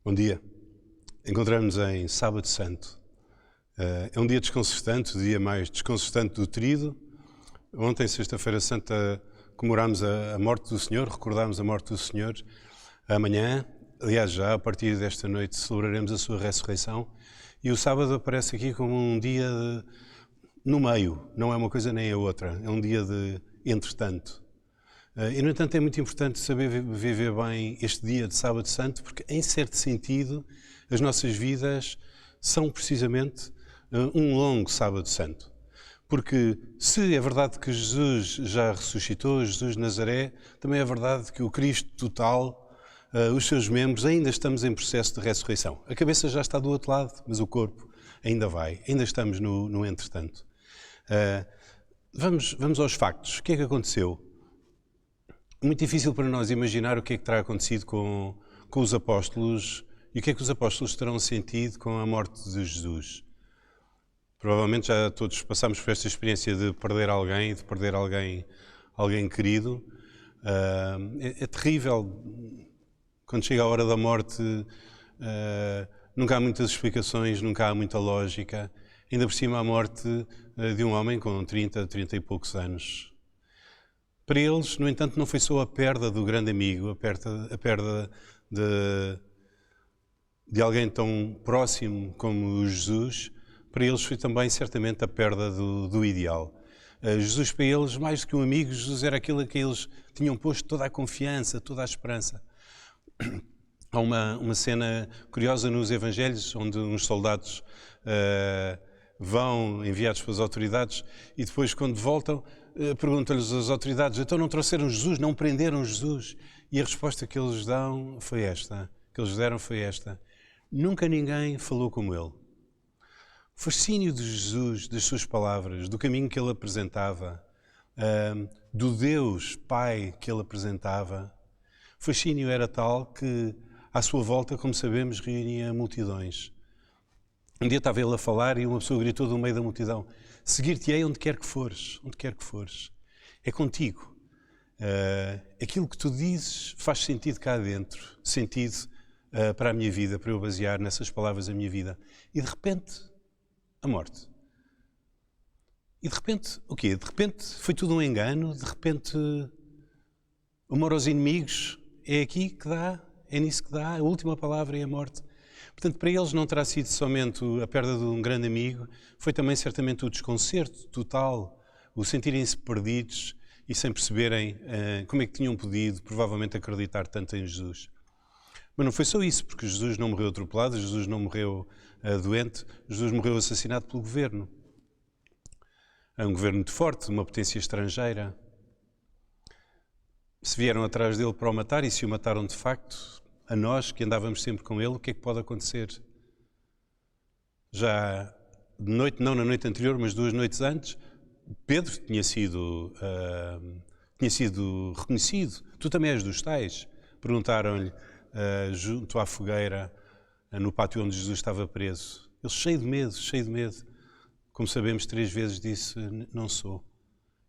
Bom dia. Encontramos em Sábado Santo. É um dia desconcertante, o dia mais desconcertante do tríduo. Ontem, Sexta-feira Santa, comemorámos a morte do Senhor, recordámos a morte do Senhor. Amanhã, aliás já a partir desta noite, celebraremos a sua ressurreição. E o sábado aparece aqui como um dia no meio, não é uma coisa nem a outra, é um dia de entretanto. E, no entanto, é muito importante saber viver bem este dia de Sábado Santo, porque, em certo sentido, as nossas vidas são precisamente um longo Sábado Santo. Porque, se é verdade que Jesus já ressuscitou, Jesus de Nazaré, também é verdade que o Cristo total, os seus membros, ainda estamos em processo de ressurreição. A cabeça já está do outro lado, mas o corpo ainda vai, ainda estamos no entretanto. Vamos aos factos. O que é que aconteceu? Muito difícil para nós imaginar o que é que terá acontecido com os apóstolos e o que é que os apóstolos terão sentido com a morte de Jesus. Provavelmente já todos passamos por esta experiência de perder alguém querido. É terrível. Quando chega a hora da morte, nunca há muitas explicações, nunca há muita lógica. Ainda por cima a morte de um homem com 30 e poucos anos. Para eles, no entanto, não foi só a perda do grande amigo, a perda de alguém tão próximo como Jesus. Para eles foi também, certamente, a perda do ideal. Jesus, para eles, mais do que um amigo, Jesus era aquele a que eles tinham posto toda a confiança, toda a esperança. Há uma cena curiosa nos Evangelhos, onde uns soldados vão enviados pelas autoridades e depois, quando voltam, perguntam-lhes as autoridades: então não trouxeram Jesus, não prenderam Jesus? E a resposta que eles deram foi esta: nunca ninguém falou como ele. O fascínio de Jesus, das suas palavras, do caminho que ele apresentava, do Deus Pai que ele apresentava, o fascínio era tal que, à sua volta, como sabemos, reunia multidões. Um dia estava ele a falar e uma pessoa gritou do meio da multidão: seguir-te-ei onde quer que fores, é contigo. Aquilo que tu dizes faz sentido cá dentro, sentido para a minha vida, para eu basear nessas palavras a minha vida. E de repente, a morte. E de repente, o quê? De repente foi tudo um engano, de repente o amor aos inimigos é aqui que dá, é nisso que dá, a última palavra é a morte. Portanto, para eles não terá sido somente a perda de um grande amigo, foi também certamente o desconcerto total, o sentirem-se perdidos e sem perceberem como é que tinham podido, provavelmente, acreditar tanto em Jesus. Mas não foi só isso, porque Jesus não morreu atropelado, Jesus não morreu doente, Jesus morreu assassinado pelo governo. É um governo muito forte, uma potência estrangeira. Se vieram atrás dele para o matar e se o mataram de facto, a nós que andávamos sempre com ele, o que é que pode acontecer? Já de noite, não na noite anterior, mas 2 noites antes, Pedro tinha sido reconhecido. Tu também és dos tais? Perguntaram-lhe junto à fogueira, no pátio onde Jesus estava preso. Ele, cheio de medo, como sabemos, 3 vezes disse: não sou,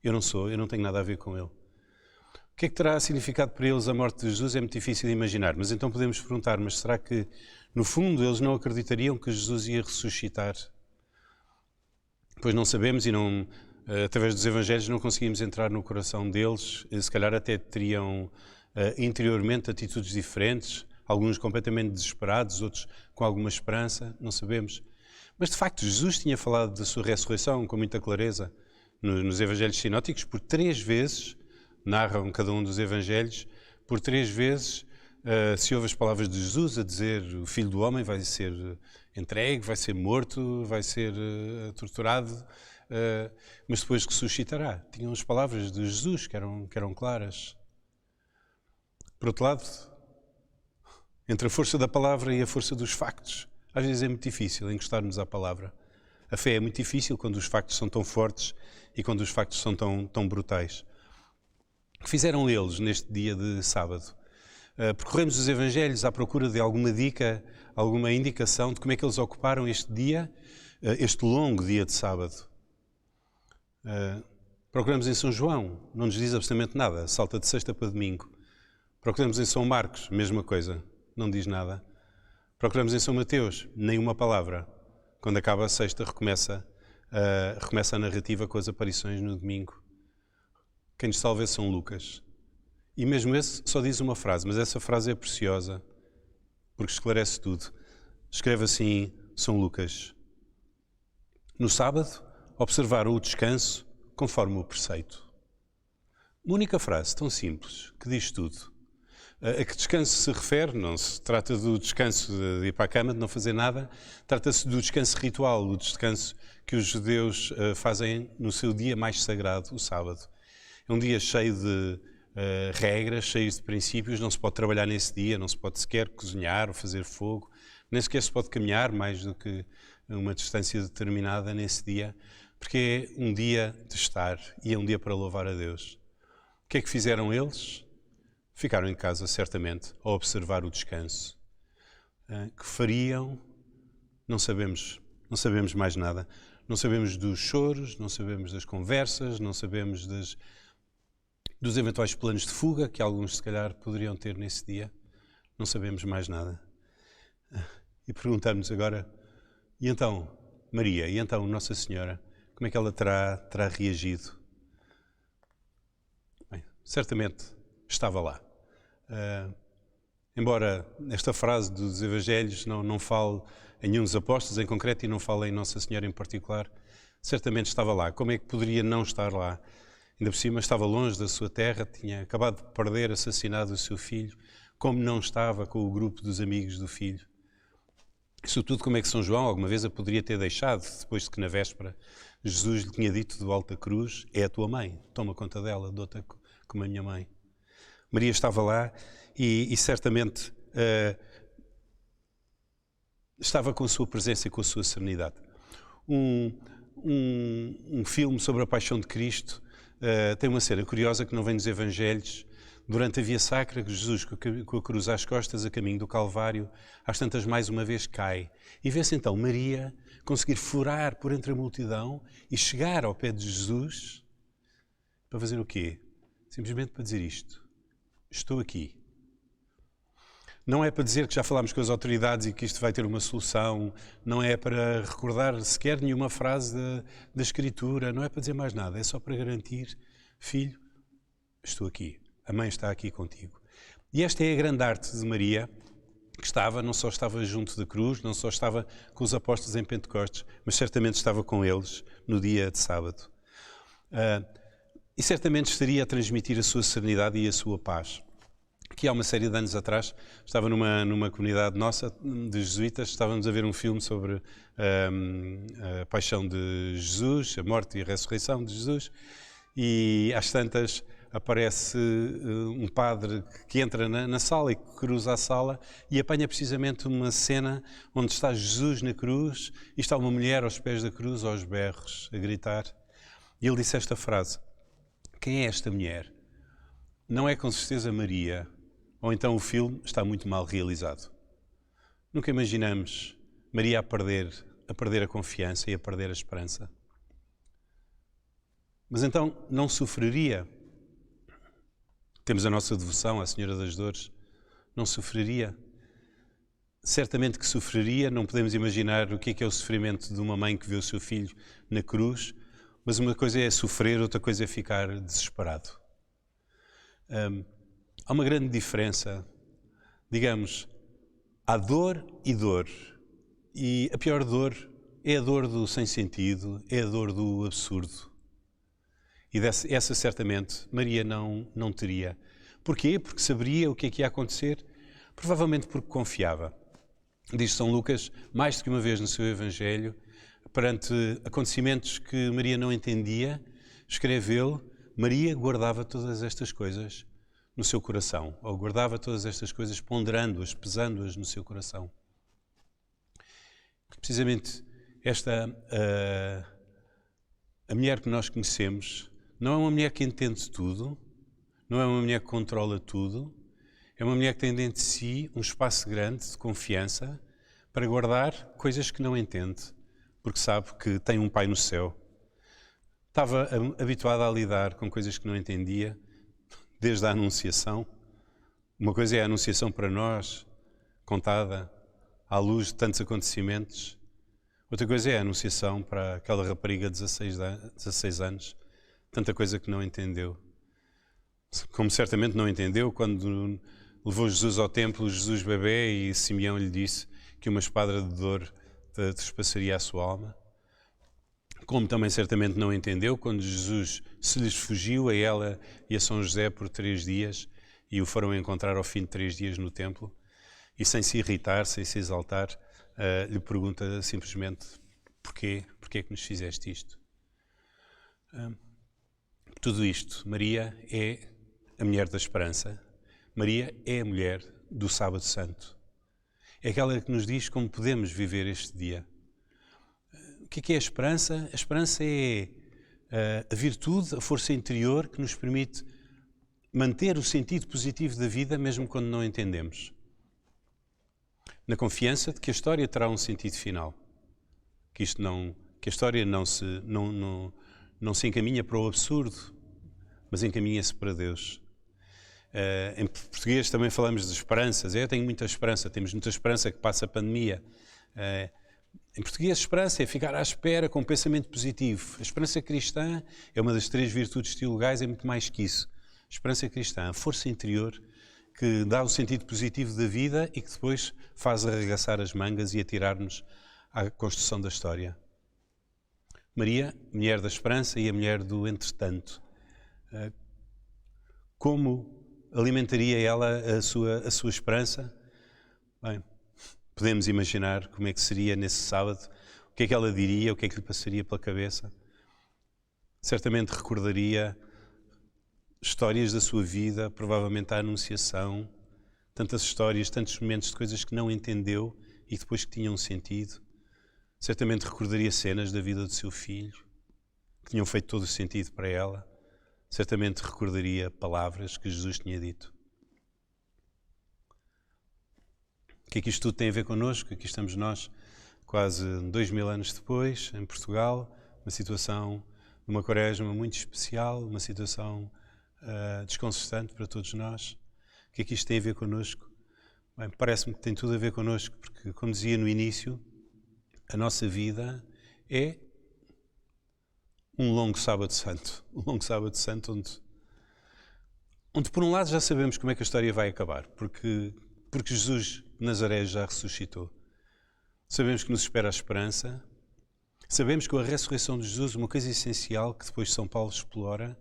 eu não tenho nada a ver com ele. O que é que terá significado para eles a morte de Jesus? É muito difícil de imaginar, mas então podemos perguntar: mas será que, no fundo, eles não acreditariam que Jesus ia ressuscitar? Pois não sabemos e não, através dos Evangelhos não conseguimos entrar no coração deles. Se calhar até teriam interiormente atitudes diferentes, alguns completamente desesperados, outros com alguma esperança, não sabemos. Mas, de facto, Jesus tinha falado da sua ressurreição com muita clareza. Nos Evangelhos sinóticos, por 3 vezes, narram cada um dos Evangelhos, por 3 vezes se ouve as palavras de Jesus a dizer: o Filho do Homem vai ser entregue, vai ser morto, vai ser torturado, mas depois ressuscitará. Tinham as palavras de Jesus que eram claras. Por outro lado, entre a força da palavra e a força dos factos, às vezes é muito difícil encostarmos à palavra. A fé é muito difícil quando os factos são tão fortes e quando os factos são tão brutais. O que fizeram eles neste dia de sábado? Percorremos os Evangelhos à procura de alguma dica, alguma indicação de como é que eles ocuparam este dia, este longo dia de sábado. Procuramos em São João, não nos diz absolutamente nada, salta de sexta para domingo. Procuramos em São Marcos, mesma coisa, não diz nada. Procuramos em São Mateus, nem uma palavra. Quando acaba a sexta, recomeça a narrativa com as aparições no domingo. Quem nos salva é São Lucas. E mesmo esse só diz uma frase, mas essa frase é preciosa, porque esclarece tudo. Escreve assim São Lucas: no sábado, observaram o descanso conforme o preceito. Uma única frase tão simples que diz tudo. A que descanso se refere? Não se trata do descanso de ir para a cama, de não fazer nada. Trata-se do descanso ritual, o descanso que os judeus fazem no seu dia mais sagrado, o sábado. É um dia cheio de regras, cheio de princípios. Não se pode trabalhar nesse dia, não se pode sequer cozinhar ou fazer fogo, nem sequer se pode caminhar mais do que uma distância determinada nesse dia, porque é um dia de estar e é um dia para louvar a Deus. O que é que fizeram eles? Ficaram em casa, certamente, a observar o descanso. Que fariam? Não sabemos mais nada. Não sabemos dos choros, não sabemos das conversas, não sabemos dos eventuais planos de fuga que alguns, se calhar, poderiam ter nesse dia. Não sabemos mais nada. E perguntamos agora, e então, Maria, e então Nossa Senhora, como é que ela terá reagido? Bem, certamente estava lá. Embora esta frase dos Evangelhos não fale em nenhum dos apóstolos em concreto e não fale em Nossa Senhora em particular, certamente estava lá. Como é que poderia não estar lá? Ainda por cima estava longe da sua terra, tinha acabado de perder, assassinado o seu filho, como não estava com o grupo dos amigos do filho. E sobretudo, como é que São João alguma vez a poderia ter deixado, depois de que na véspera Jesus lhe tinha dito do alto da cruz: é a tua mãe, toma conta dela, dou-te como a minha mãe. Maria estava lá e certamente estava com a sua presença e com a sua serenidade. Um filme sobre a paixão de Cristo tem uma cena curiosa que não vem nos Evangelhos. Durante a Via Sacra, Jesus, com a cruz às costas, a caminho do Calvário, às tantas mais uma vez cai. E vê-se então Maria conseguir furar por entre a multidão e chegar ao pé de Jesus para fazer o quê? Simplesmente para dizer isto: estou aqui. Não é para dizer que já falámos com as autoridades e que isto vai ter uma solução, não é para recordar sequer nenhuma frase da Escritura, não é para dizer mais nada, é só para garantir: filho, estou aqui, a mãe está aqui contigo. E esta é a grande arte de Maria, que não só estava junto da cruz, não só estava com os apóstolos em Pentecostes, mas certamente estava com eles no dia de sábado. E certamente estaria a transmitir a sua serenidade e a sua paz. Que há uma série de anos atrás, estava numa comunidade nossa, de jesuítas, estávamos a ver um filme sobre a paixão de Jesus, a morte e a ressurreição de Jesus, e às tantas aparece um padre que entra na sala e que cruza a sala e apanha precisamente uma cena onde está Jesus na cruz e está uma mulher aos pés da cruz, aos berros, a gritar. E ele disse esta frase: quem é esta mulher? Não é com certeza Maria, ou então o filme está muito mal realizado. Nunca imaginamos Maria a perder a confiança e a perder a esperança. Mas então não sofreria? Temos a nossa devoção à Senhora das Dores. Não sofreria? Certamente que sofreria. Não podemos imaginar o que é o sofrimento de uma mãe que vê o seu filho na cruz, mas uma coisa é sofrer, outra coisa é ficar desesperado. Há uma grande diferença. Digamos, há dor. E a pior dor é a dor do sem sentido, é a dor do absurdo. E essa certamente Maria não teria. Porquê? Porque saberia o que é que ia acontecer? Provavelmente porque confiava. Diz São Lucas, mais do que uma vez no seu Evangelho, perante acontecimentos que Maria não entendia, escreve ele: Maria guardava todas estas coisas no seu coração, ou guardava todas estas coisas ponderando-as, pesando-as no seu coração. Precisamente a mulher que nós conhecemos não é uma mulher que entende tudo, não é uma mulher que controla tudo, é uma mulher que tem dentro de si um espaço grande de confiança para guardar coisas que não entende, porque sabe que tem um Pai no céu. Estava habituada a lidar com coisas que não entendia, desde a Anunciação. Uma coisa é a Anunciação para nós, contada à luz de tantos acontecimentos. Outra coisa é a anunciação para aquela rapariga de 16 anos, tanta coisa que não entendeu. Como certamente não entendeu quando levou Jesus ao templo, Jesus bebê, e Simeão lhe disse que uma espada de dor trespassaria a sua alma. Como também certamente não entendeu quando Jesus se lhes fugiu a ela e a São José por 3 dias e o foram encontrar ao fim de 3 dias no templo, e sem se irritar, sem se exaltar, lhe pergunta simplesmente: porquê? Porquê é que nos fizeste isto? Tudo isto, Maria é a mulher da esperança. Maria é a mulher do Sábado Santo. É aquela que nos diz como podemos viver este dia. O que é a esperança? A esperança é a virtude, a força interior que nos permite manter o sentido positivo da vida mesmo quando não entendemos. Na confiança de que a história terá um sentido final. Que a história não se encaminha para o absurdo, mas encaminha-se para Deus. Em português também falamos de esperanças. Eu tenho muita esperança, temos muita esperança que passe a pandemia. Em português, esperança é ficar à espera com um pensamento positivo. A esperança cristã é uma das 3 virtudes teologais, é muito mais que isso. A esperança cristã, a força interior que dá o sentido positivo da vida e que depois faz arregaçar as mangas e atirar-nos à construção da história. Maria, mulher da esperança e a mulher do entretanto. Como alimentaria ela a sua esperança? Bem, podemos imaginar como é que seria nesse sábado, o que é que ela diria, o que é que lhe passaria pela cabeça. Certamente recordaria histórias da sua vida, provavelmente a Anunciação, tantas histórias, tantos momentos de coisas que não entendeu e depois que tinham sentido. Certamente recordaria cenas da vida do seu filho, que tinham feito todo o sentido para ela. Certamente recordaria palavras que Jesus tinha dito. O que é que isto tudo tem a ver connosco? Aqui estamos nós, quase 2000 anos depois, em Portugal, uma situação de uma quaresma muito especial, uma situação desconcertante para todos nós. O que é que isto tem a ver connosco? Bem, parece-me que tem tudo a ver connosco, porque, como dizia no início, a nossa vida é um longo sábado santo. Um longo sábado santo onde por um lado já sabemos como é que a história vai acabar, porque Jesus de Nazaré já ressuscitou. Sabemos que nos espera a esperança. Sabemos que com a ressurreição de Jesus, uma coisa essencial que depois São Paulo explora,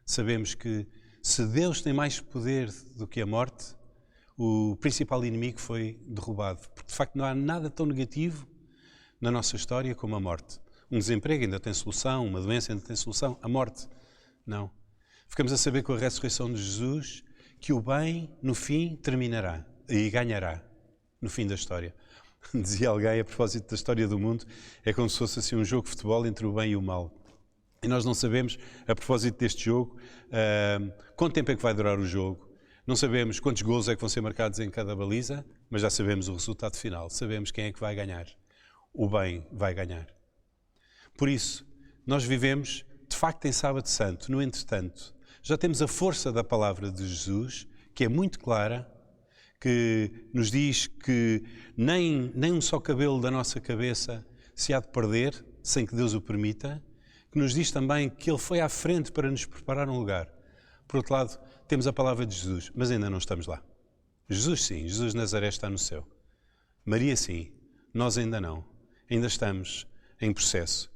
sabemos que se Deus tem mais poder do que a morte, o principal inimigo foi derrubado. Porque de facto não há nada tão negativo na nossa história como a morte. Um desemprego ainda tem solução, uma doença ainda tem solução, a morte não. Ficamos a saber com a ressurreição de Jesus que o bem no fim terminará e ganhará no fim da história. Dizia alguém a propósito da história do mundo, é como se fosse assim um jogo de futebol entre o bem e o mal. E nós não sabemos, a propósito deste jogo, quanto tempo é que vai durar o jogo. Não sabemos quantos golos é que vão ser marcados em cada baliza, mas já sabemos o resultado final. Sabemos quem é que vai ganhar. O bem vai ganhar. Por isso, nós vivemos, de facto, em Sábado Santo. No entretanto, já temos a força da palavra de Jesus, que é muito clara, que nos diz que nem um só cabelo da nossa cabeça se há de perder, sem que Deus o permita, que nos diz também que Ele foi à frente para nos preparar um lugar. Por outro lado, temos a palavra de Jesus, mas ainda não estamos lá. Jesus sim, Jesus de Nazaré está no céu. Maria sim, nós ainda não. Ainda estamos em processo.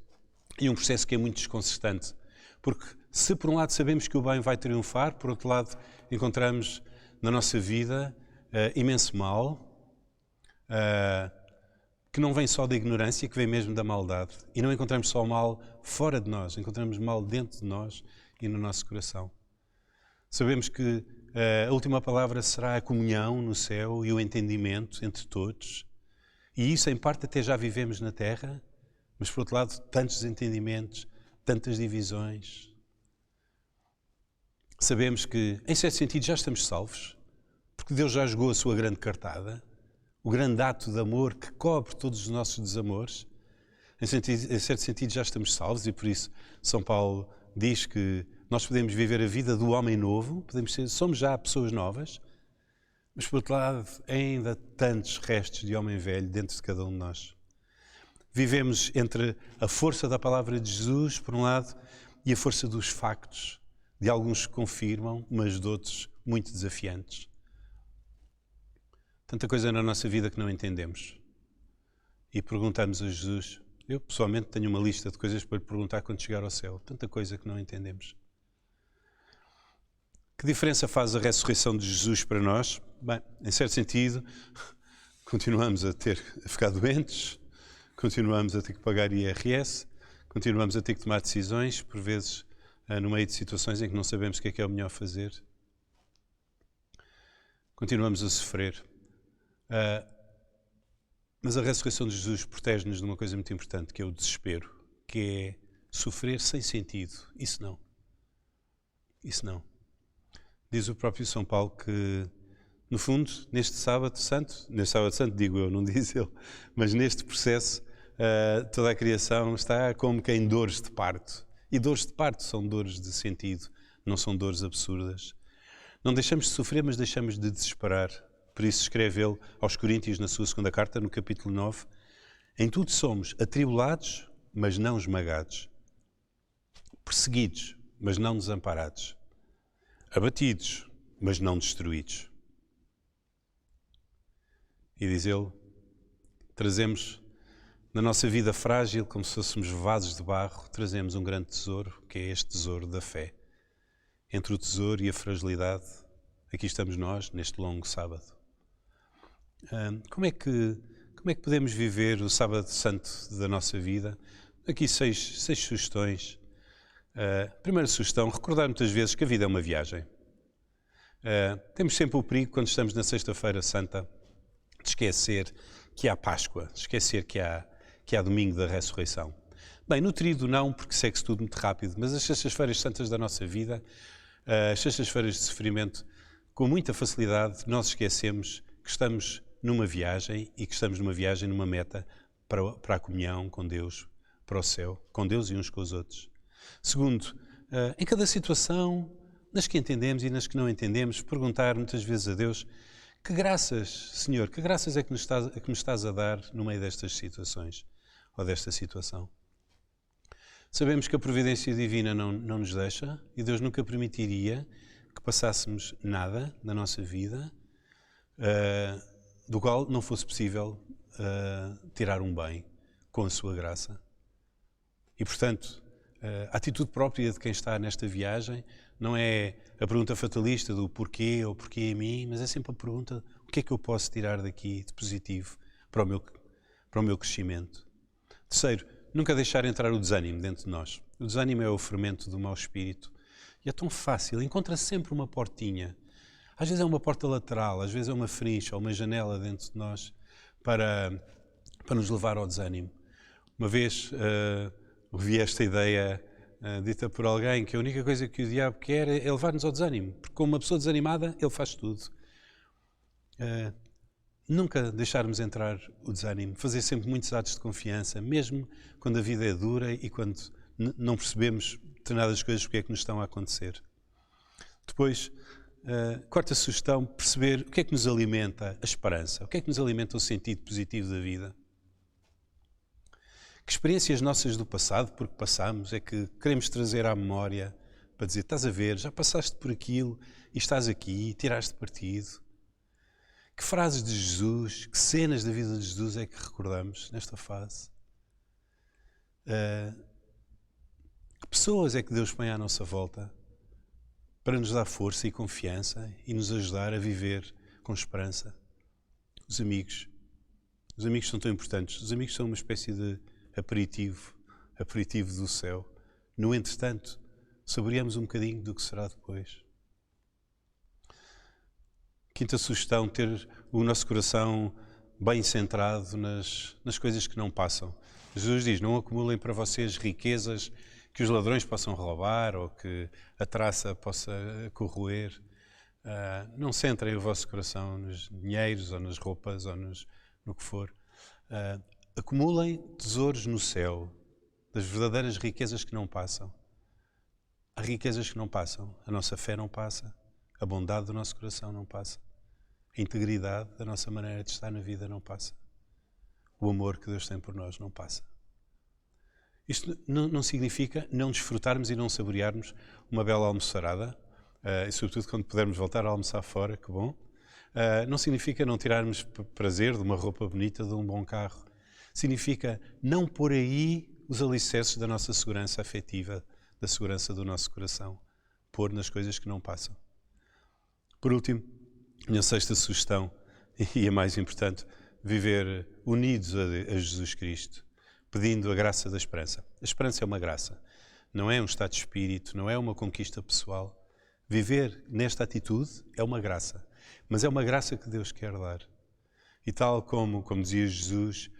E um processo que é muito desconcertante, porque se por um lado sabemos que o bem vai triunfar, por outro lado encontramos na nossa vida imenso mal, que não vem só da ignorância, que vem mesmo da maldade. E não encontramos só mal fora de nós, encontramos mal dentro de nós e no nosso coração. Sabemos que a última palavra será a comunhão no céu e o entendimento entre todos. E isso, em parte, até já vivemos na Terra, mas, por outro lado, tantos desentendimentos, tantas divisões. Sabemos que, em certo sentido, já estamos salvos, porque Deus já jogou a sua grande cartada, o grande ato de amor que cobre todos os nossos desamores. Em certo sentido, já estamos salvos e, por isso, São Paulo diz que nós podemos viver a vida do homem novo, somos já pessoas novas, Mas, por outro lado, ainda tantos restos de homem velho dentro de cada um de nós. Vivemos entre a força da palavra de Jesus, por um lado, e a força dos factos, de alguns que confirmam, mas de outros muito desafiantes. Tanta coisa na nossa vida que não entendemos. E perguntamos a Jesus, eu pessoalmente tenho uma lista de coisas para lhe perguntar quando chegar ao céu. Tanta coisa que não entendemos. Que diferença faz a ressurreição de Jesus para nós? Bem, em certo sentido, continuamos a ficar doentes, continuamos a ter que pagar IRS, continuamos a ter que tomar decisões, por vezes no meio de situações em que não sabemos o que é o melhor fazer. Continuamos a sofrer. Mas a ressurreição de Jesus protege-nos de uma coisa muito importante, que é o desespero, que é sofrer sem sentido. Isso não. Isso não. Diz o próprio São Paulo que, no fundo, neste sábado santo digo eu, não diz ele, mas neste processo, toda a criação está como que em dores de parto. E dores de parto são dores de sentido, não são dores absurdas. Não deixamos de sofrer, mas deixamos de desesperar. Por isso escreve ele aos Coríntios, na sua segunda carta, no capítulo 9, em tudo somos atribulados, mas não esmagados, perseguidos, mas não desamparados, abatidos, mas não destruídos. E diz ele, trazemos na nossa vida frágil, como se fôssemos vasos de barro, trazemos um grande tesouro, que é este tesouro da fé. Entre o tesouro e a fragilidade, aqui estamos nós, neste longo sábado. Como é que podemos viver o sábado santo da nossa vida? Aqui seis sugestões. Primeira sugestão, recordar muitas vezes que a vida é uma viagem. Temos sempre o perigo, quando estamos na Sexta-feira Santa, de esquecer que há Páscoa, de esquecer que há Domingo da Ressurreição. Bem, no tríodo não, porque segue-se tudo muito rápido, mas as Sextas-feiras Santas da nossa vida, as Sextas-feiras de sofrimento, com muita facilidade nós esquecemos que estamos numa viagem e que estamos numa viagem, numa meta para a comunhão com Deus, para o céu, com Deus e uns com os outros. Segundo, em cada situação, nas que entendemos e nas que não entendemos, perguntar muitas vezes a Deus, que graças, Senhor, que graças é que me estás a dar no meio destas situações ou desta situação? Sabemos que a providência divina não nos deixa e Deus nunca permitiria que passássemos nada na nossa vida do qual não fosse possível tirar um bem com a sua graça. E, portanto, a atitude própria de quem está nesta viagem não é a pergunta fatalista do porquê ou porquê em mim, mas é sempre a pergunta, o que é que eu posso tirar daqui de positivo para o meu crescimento? Terceiro, nunca deixar entrar o desânimo dentro de nós. O desânimo é o fermento do mau espírito e é tão fácil, encontra sempre uma portinha. Às vezes é uma porta lateral, às vezes é uma frincha ou uma janela dentro de nós para nos levar ao desânimo. Uma vez ouvi esta ideia dita por alguém que a única coisa que o diabo quer é levar-nos ao desânimo, porque como uma pessoa desanimada, ele faz tudo. Nunca deixarmos entrar o desânimo, fazer sempre muitos atos de confiança, mesmo quando a vida é dura e quando não percebemos determinadas coisas porque é que nos estão a acontecer. Depois, quarta sugestão, perceber o que é que nos alimenta a esperança, o que é que nos alimenta o sentido positivo da vida. Que experiências nossas do passado, porque passamos, é que queremos trazer à memória para dizer, estás a ver, já passaste por aquilo e estás aqui, tiraste partido. Que frases de Jesus, que cenas da vida de Jesus é que recordamos nesta fase? Que pessoas é que Deus põe à nossa volta para nos dar força e confiança e nos ajudar a viver com esperança? Os amigos. Os amigos são tão importantes. Os amigos são uma espécie de aperitivo do céu. No entretanto, saboreamos um bocadinho do que será depois. Quinta sugestão, ter o nosso coração bem centrado nas coisas que não passam. Jesus diz, não acumulem para vocês riquezas que os ladrões possam roubar ou que a traça possa corroer. Não centrem o vosso coração nos dinheiros ou nas roupas ou no que for. Acumulem tesouros no céu, das verdadeiras riquezas que não passam. Há riquezas que não passam. A nossa fé não passa. A bondade do nosso coração não passa. A integridade da nossa maneira de estar na vida não passa. O amor que Deus tem por nós não passa. Isto não significa não desfrutarmos e não saborearmos uma bela almoçarada, e sobretudo quando pudermos voltar a almoçar fora, que bom. Não significa não tirarmos prazer de uma roupa bonita, de um bom carro. Significa não pôr aí os alicerces da nossa segurança afetiva, da segurança do nosso coração. Pôr nas coisas que não passam. Por último, minha sexta sugestão, e a mais importante, viver unidos a Jesus Cristo, pedindo a graça da esperança. A esperança é uma graça, não é um estado de espírito, não é uma conquista pessoal. Viver nesta atitude é uma graça, mas é uma graça que Deus quer dar. E tal como dizia Jesus,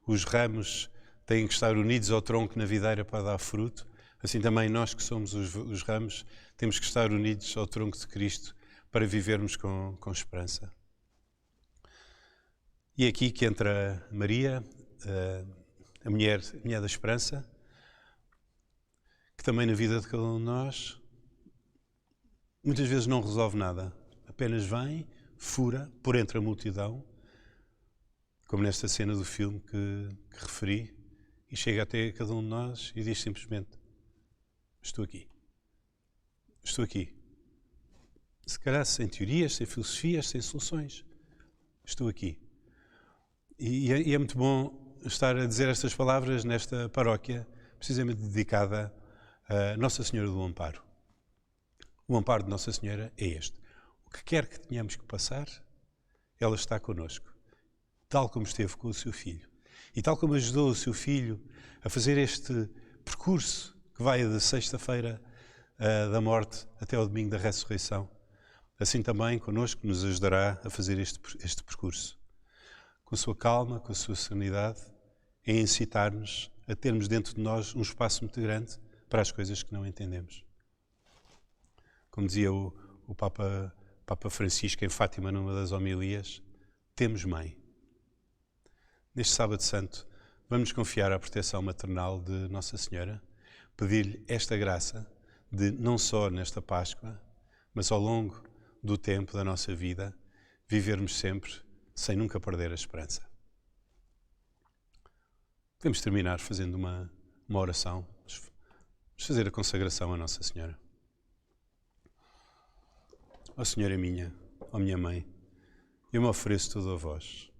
os ramos têm que estar unidos ao tronco na videira para dar fruto, assim também nós que somos os ramos temos que estar unidos ao tronco de Cristo para vivermos com esperança. E é aqui que entra Maria, a mulher da esperança, que também na vida de cada um de nós muitas vezes não resolve nada, apenas vem, fura por entre a multidão, como nesta cena do filme que referi, e chega até cada um de nós e diz simplesmente: estou aqui. Estou aqui. Se calhar sem teorias, sem filosofias, sem soluções. Estou aqui. E é muito bom estar a dizer estas palavras nesta paróquia, precisamente dedicada a Nossa Senhora do Amparo. O amparo de Nossa Senhora é este. O que quer que tenhamos que passar, ela está connosco, tal como esteve com o seu filho. E tal como ajudou o seu filho a fazer este percurso que vai da sexta-feira da morte até ao domingo da ressurreição, assim também connosco nos ajudará a fazer este percurso. Com a sua calma, com a sua serenidade, a incitar-nos a termos dentro de nós um espaço muito grande para as coisas que não entendemos. Como dizia o Papa Francisco em Fátima, numa das homilias, temos mãe. Neste Sábado Santo, vamos confiar à proteção maternal de Nossa Senhora, pedir-lhe esta graça de, não só nesta Páscoa, mas ao longo do tempo da nossa vida, vivermos sempre sem nunca perder a esperança. Podemos terminar fazendo uma oração. Vamos fazer a consagração a Nossa Senhora. Ó Senhora minha, ó minha mãe, eu me ofereço tudo a vós,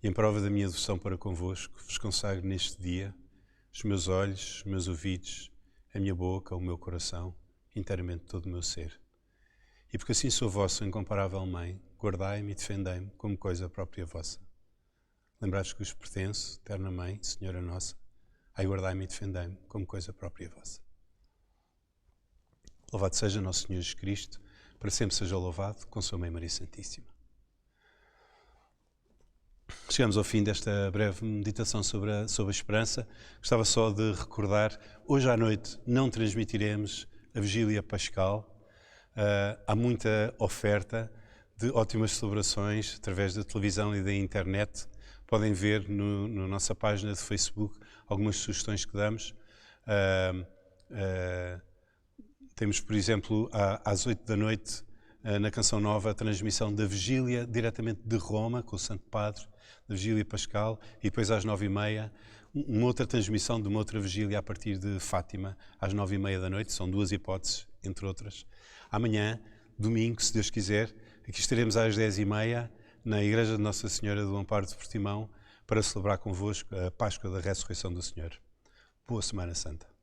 e em prova da minha devoção para convosco, vos consagro neste dia os meus olhos, os meus ouvidos, a minha boca, o meu coração, inteiramente todo o meu ser. E porque assim sou vossa incomparável mãe, guardai-me e defendei-me como coisa própria vossa. Lembrai-vos que vos pertenço, eterna mãe, Senhora nossa, ai guardai-me e defendei-me como coisa própria vossa. Louvado seja nosso Senhor Jesus Cristo, para sempre seja louvado, com sua Mãe Maria Santíssima. Chegamos ao fim desta breve meditação sobre a esperança. Gostava só de recordar, hoje à noite não transmitiremos a Vigília Pascal. Há muita oferta de ótimas celebrações através da televisão e da internet. Podem ver na nossa página de Facebook algumas sugestões que damos. Temos, por exemplo, às 8 da noite, na Canção Nova, a transmissão da Vigília diretamente de Roma, com o Santo Padre, da Vigília Pascal, e depois às 9h30, uma outra transmissão de uma outra Vigília a partir de Fátima, às 9h30 da noite. São duas hipóteses, entre outras. Amanhã, domingo, se Deus quiser, aqui estaremos às 10h30, na Igreja de Nossa Senhora do Amparo de Portimão, para celebrar convosco a Páscoa da Ressurreição do Senhor. Boa Semana Santa.